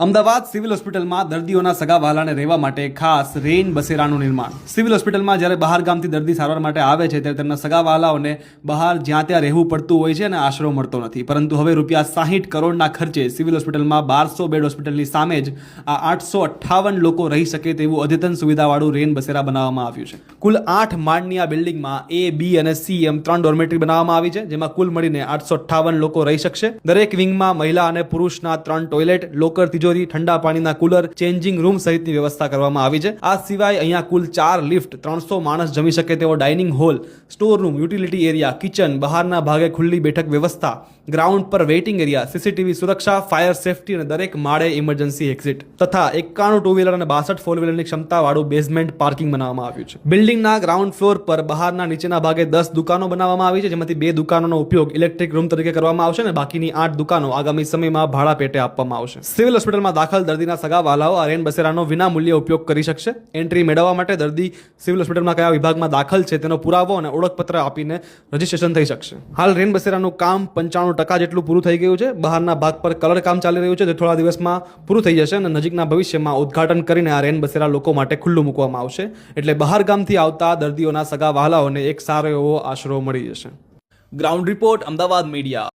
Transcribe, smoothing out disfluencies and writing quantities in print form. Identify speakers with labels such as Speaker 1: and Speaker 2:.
Speaker 1: Ahmedabad civil હોસ્પિટલમાં દર્દીઓના સગા વહાલાને રહેવા માટે ખાસ રેન બસેરાનું નિર્માણ. સિવિલ હોસ્પિટલમાં જ્યારે બહાર ગામથી દર્દી સારવાર માટે આવે છે ત્યારે તેમના સગા વહાલાઓને બહાર જ્યાં ત્યાં રહેવું પડતું હોય છે અને આશરો મળતો નથી. પરંતુ હવે ₹60 કરોડના ખર્ચે સિવિલ હોસ્પિટલમાં 1200 બેડ હોસ્પિટલની સામે જ આ 858 લોકો રહી શકે તેવું અદ્યતન સુવિધાવાળું રેન બસેરા બનાવવામાં આવ્યું છે. કુલ 8 માળની આ બિલ્ડિંગમાં A, B અને C એમ 3 ડોર્મેટરી બનાવવામાં આવી છે, જેમાં કુલ મળીને 858 લોકો રહી શકશે. દરેક વિંગમાં મહિલા અને પુરુષના 3 ટોયલેટ, લોકર, તિજોરી, ઠંડા પાણીના કુલર, ચેન્જિંગ રૂમ સહિતની વ્યવસ્થા કરવામાં આવી છે. આ સિવાય અહીંયા કુલ 4 લિફ્ટ, 300 માણસ જમી શકે તેવો dining hall, store room, utility area, kitchen, બહારના ભાગે ખુલ્લી બેઠક વ્યવસ્થા, ગ્રાઉન્ડ પર વેઇટિંગ એરિયા, સીસીટીવી સુરક્ષા, ફાયર સેફટી અને દરેક માળે ઇમરજન્સી એક્ઝિટ તથા 51 ટુ વ્હીલર અને 62 ફોર વ્હીલરની ક્ષમતાવાળું બેઝમેન્ટ પાર્કિંગ બનાવવામાં આવ્યું છે. બિલ્ડિંગના ગ્રાઉન્ડ ફ્લોર પર બહારના નીચેના ભાગે 10 દુકાનો બનાવવામાં આવી છે, જેમાંથી 2 દુકાનોનો ઉપયોગ ઇલેક્ટ્રિક રૂમ તરીકે કરવામાં આવશે અને બાકીની 8 દુકાનો આગામી સમયમાં ભાડા પેટે આપવામાં આવશે. સિવિલ હોસ્પિટલમાં દાખલ દર્દીના સગા વહાલાઓ આ રેન બસેરાનો વિના મૂલ્યે ઉપયોગ કરી શકશે. એન્ટ્રી મેળવવા માટે દર્દી સિવિલ હોસ્પિટલમાં કયા વિભાગમાં દાખલ છે તેનો પુરાવો અને ઓળખપત્ર આપીને રજીસ્ટ્રેશન થઈ શકશે. હાલ રેન બસેરાનું કામ 95% જેટલું પૂરું થઈ ગયું છે. બહારના ભાગ પર કલર કામ ચાલી રહ્યું છે, જે થોડા દિવસમાં પૂરું થઈ જશે અને નજીકના ભવિષ્યમાં ઉદ્ઘાટન કરીને આ રેન બસેરા લોકો માટે ખુલ્લું મૂકવામાં આવશે. એટલે બહાર ગામથી આવતા દર્દીઓના સગા વહાલાઓને એક સારો એવો આશરો મળી જશે. Ground report, Ahmedabad media.